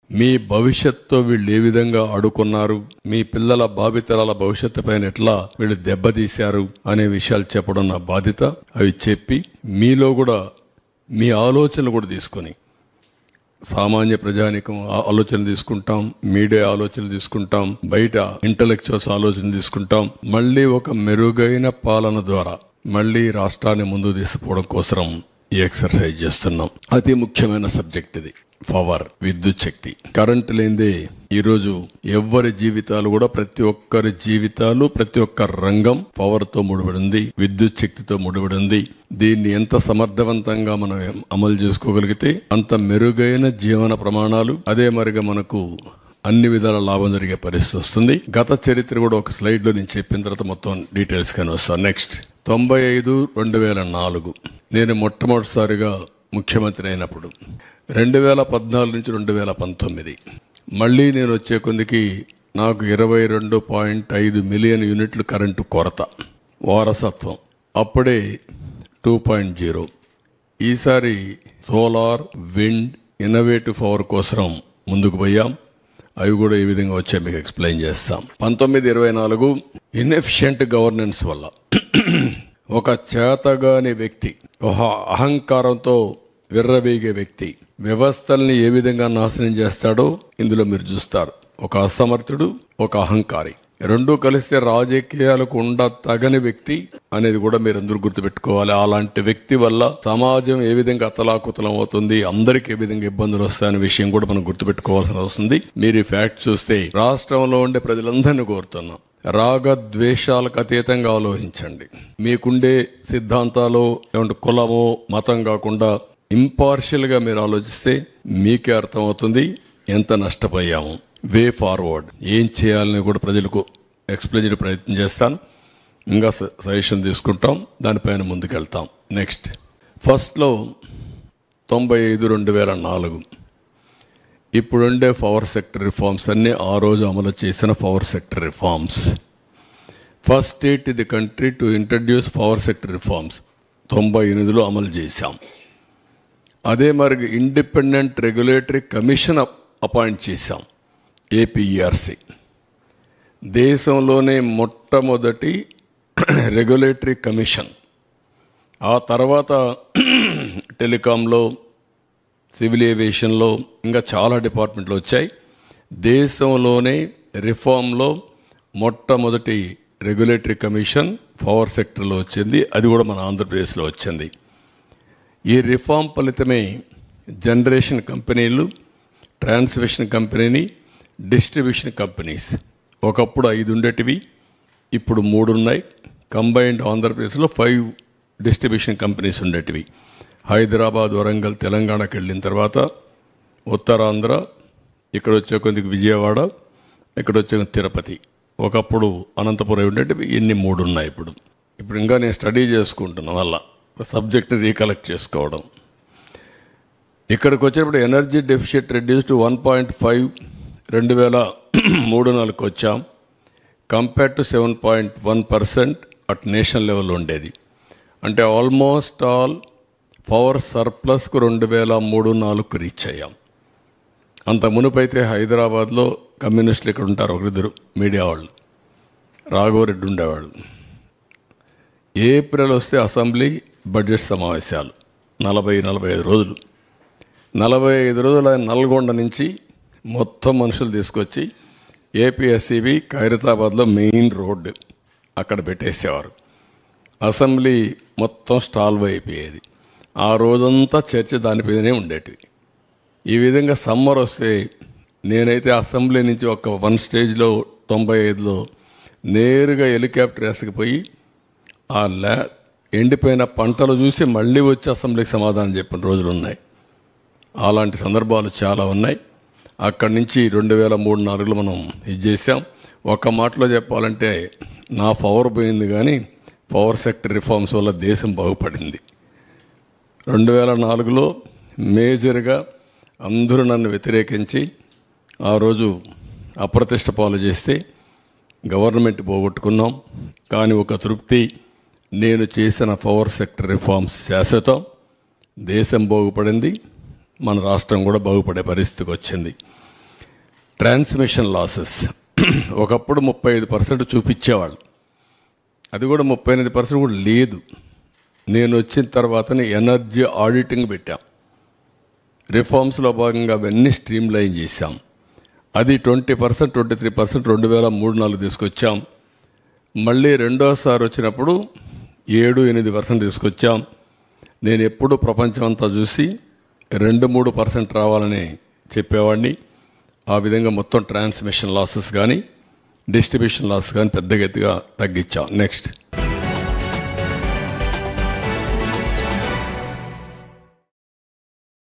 మీ భవిష్యత్తుతో వీళ్ళు ఏ విధంగా ఆడుకున్నారు, మీ పిల్లల భావితరాల భవిష్యత్తు పైన ఎట్లా వీళ్ళు దెబ్బతీశారు అనే విషయాలు చెప్పడం నా బాధ్యత. అవి చెప్పి మీలో కూడా మీ ఆలోచనలు కూడా తీసుకొని, సామాన్య ప్రజానికం ఆలోచన తీసుకుంటాం, మీడియా ఆలోచన తీసుకుంటాం, బయట ఇంటలెక్చువల్స్ ఆలోచన తీసుకుంటాం. మళ్ళీ ఒక మెరుగైన పాలన ద్వారా మళ్ళీ రాష్ట్రాన్ని ముందుకు తీసుకుపోవడం కోసం ఈ ఎక్సర్సైజ్ చేస్తున్నాం. అతి ముఖ్యమైన సబ్జెక్ట్ ఇది. పవర్, విద్యుత్ శక్తి. కరెంటు లేనిదే ఈరోజు ఎవ్వరి జీవితాలు కూడా, ప్రతి ఒక్కరి జీవితాలు, ప్రతి ఒక్క రంగం పవర్ తో ముడిపడి ఉంది, విద్యుత్ శక్తితో ముడిపడి ఉంది. దీన్ని ఎంత సమర్థవంతంగా మనం అమలు చేసుకోగలిగితే అంత మెరుగైన జీవన ప్రమాణాలు, అదే మరిగా మనకు అన్ని విధాల లాభం జరిగే పరిస్థితి వస్తుంది. గత చరిత్ర కూడా ఒక స్లైడ్ లో నేను చెప్పిన తర్వాత మొత్తం డీటెయిల్స్ కానీ వస్తాను. నెక్స్ట్ 95-2004 నేను మొట్టమొదటిసారిగా ముఖ్యమంత్రి అయినప్పుడు, 2014 నుంచి 2019 మళ్లీ నేను వచ్చే కొందికి నాకు 22.5 మిలియన్ యూనిట్లు కరెంటు కొరత, వారసత్వం. అప్పుడే 2.0. ఈసారి సోలార్, విండ్, ఇన్నోవేటివ్ పవర్ కోసం ముందుకు పోయాం. అవి కూడా ఏ విధంగా వచ్చాయి మీకు ఎక్స్ప్లెయిన్ చేస్తాం. 19-24 ఇన్ఎఫిషియెంట్ గవర్నెన్స్ వల్ల ఒక చేతగాని వ్యక్తి, ఒక అహంకారంతో విర్రవీగే వ్యక్తి వ్యవస్థల్ని ఏ విధంగా నాశనం చేస్తాడో ఇందులో మీరు చూస్తారు. ఒక అసమర్థుడు, ఒక అహంకారి, రెండూ కలిస్తే రాజకీయాలకు తగని వ్యక్తి అనేది కూడా మీరు అందరూ గుర్తుపెట్టుకోవాలి. అలాంటి వ్యక్తి వల్ల సమాజం ఏ విధంగా అతలాకుతలం అవుతుంది, అందరికి ఏ విధంగా ఇబ్బందులు వస్తాయనే విషయం కూడా మనం గుర్తుపెట్టుకోవాల్సిన అవసరం. మీరు ఈ ఫ్యాక్ట్ చూస్తే రాష్ట్రంలో ఉండే ప్రజలందరినీ కోరుతున్నాం, రాగద్వేషాలకు అతీతంగా ఆలోచించండి. మీకుండే సిద్ధాంతాలు కులమో మతం కాకుండా ఇంపార్షియల్ గా మీరు ఆలోచిస్తే మీకే అర్థమవుతుంది ఎంత నష్టపోయాము. వే ఫార్వర్డ్ ఏం చేయాలని కూడా ప్రజలకు ఎక్స్ప్లెయిన్ చేయడం ప్రయత్నం చేస్తాను. ఇంకా సజెషన్ తీసుకుంటాం, దానిపైన ముందుకెళ్తాం. నెక్స్ట్ ఫస్ట్లో 95-2004 ఇప్పుడుండే పవర్ సెక్టర్ రిఫార్మ్స్ అన్ని ఆ రోజు అమలు చేసిన power sector reforms. First state in the country to introduce power sector reforms 98లో అమలు చేశాం. అదే మరి ఇండిపెండెంట్ రెగ్యులేటరీ కమిషన్ అపాయింట్ చేశాం, ఏపీఈఆర్సీ. దేశంలోనే మొట్టమొదటి రెగ్యులేటరీ కమిషన్. ఆ తర్వాత టెలికాంలో, సివిల్ ఏవియేషన్లో ఇంకా చాలా డిపార్ట్మెంట్లు వచ్చాయి. దేశంలోనే రిఫార్మ్లో మొట్టమొదటి రెగ్యులేటరీ కమిషన్ పవర్ సెక్టర్లో వచ్చింది. అది కూడా మన ఆంధ్రప్రదేశ్లో వచ్చింది. ఈ రిఫార్మ్ ఫలితమే జనరేషన్ కంపెనీలు, ట్రాన్స్మిషన్ కంపెనీ, డిస్ట్రిబ్యూషన్ కంపెనీస్ ఒకప్పుడు 5 ఉండేటివి, ఇప్పుడు 3 ఉన్నాయి. కంబైన్డ్ ఆంధ్రప్రదేశ్లో 5 డిస్ట్రిబ్యూషన్ కంపెనీస్ ఉండేటివి. హైదరాబాద్, వరంగల్, తెలంగాణకి వెళ్ళిన తర్వాత ఉత్తరాంధ్ర, ఇక్కడ వచ్చే కొద్దిగా విజయవాడ, ఇక్కడ వచ్చే తిరుపతి, ఒకప్పుడు అనంతపురం ఉండేటివి. ఇన్ని 3 ఉన్నాయి ఇప్పుడు. ఇంకా నేను స్టడీ చేసుకుంటున్నాను, వల్ల సబ్జెక్ట్ని రీకలెక్ట్ చేసుకోవడం. ఇక్కడికి వచ్చేటప్పుడు ఎనర్జీ డెఫిషిట్ రెడ్యూస్ టు 1.5 2003-04 వచ్చాం. Compare to 7.1% at national level ఉండేది. అంటే ఆల్మోస్ట్ ఆల్ పవర్ సర్ప్లస్కు 2003-04 రీచ్ అయ్యాం. అంత మునుపైతే హైదరాబాద్లో కమ్యూనిస్టులు ఇక్కడ ఉంటారు, ఒకరిద్దరు మీడియా వాళ్ళు, రాఘవరెడ్డి ఉండేవాళ్ళు. ఏప్రిల్ వస్తే అసెంబ్లీ బడ్జెట్ సమావేశాలు 40-45 రోజులు. 45 రోజులు ఆయన నల్గొండ నుంచి మొత్తం మనుషులు తీసుకొచ్చి ఏపీఎస్సీబీ ఖైరతాబాద్లో మెయిన్ రోడ్డు అక్కడ పెట్టేసేవారు. అసెంబ్లీ మొత్తం స్టాల్వ్ అయిపోయేది. ఆ రోజంతా చర్చ దానిపైనే ఉండేటివి. ఈ విధంగా సమ్మర్ వస్తే నేనైతే అసెంబ్లీ నుంచి ఒక 1 స్టేజ్లో 95లో నేరుగా హెలికాప్టర్ వేసుకుపోయి ఆ ఎండిపోయిన పంటలు చూసి మళ్ళీ వచ్చి అసెంబ్లీకి సమాధానం చెప్పిన రోజులు ఉన్నాయి. అలాంటి సందర్భాలు చాలా ఉన్నాయి. అక్కడి నుంచి 2003-04లో మనం ఇది చేసాం. ఒక మాటలో చెప్పాలంటే నా పవర్ పోయింది, కానీ పవర్ సెక్టర్ రిఫార్మ్స్ వల్ల దేశం బాగుపడింది. 2004లో మేజర్గా అందరూ నన్ను వ్యతిరేకించి ఆ రోజు అప్రతిష్ట పాలు చేస్తే గవర్నమెంట్ పోగొట్టుకున్నాం. కానీ ఒక తృప్తి, నేను చేసిన పవర్ సెక్టర్ రిఫార్మ్స్ శాశ్వతం, దేశం బాగుపడింది, మన రాష్ట్రం కూడా బాగుపడే పరిస్థితికి వచ్చింది. ట్రాన్స్మిషన్ లాసెస్ ఒకప్పుడు 35% చూపించేవాళ్ళు, అది కూడా 38% కూడా లేదు. నేను వచ్చిన తర్వాతనే ఎనర్జీ ఆడిటింగ్ పెట్టాం. రిఫార్మ్స్లో భాగంగా అవన్నీ స్ట్రీమ్ లైన్ చేశాం. అది 20%, 23% 2003-04 తీసుకొచ్చాం. మళ్ళీ రెండోసారి వచ్చినప్పుడు 7-8% తీసుకొచ్చాం. నేను ఎప్పుడు ప్రపంచం అంతా చూసి 2-3% రావాలని చెప్పేవాడిని. ఆ విధంగా మొత్తం ట్రాన్స్మిషన్ లాసెస్ కానీ డిస్ట్రిబ్యూషన్ లాస్ కానీ పెద్దగా ఎత్తుగా తగ్గించాం. నెక్స్ట్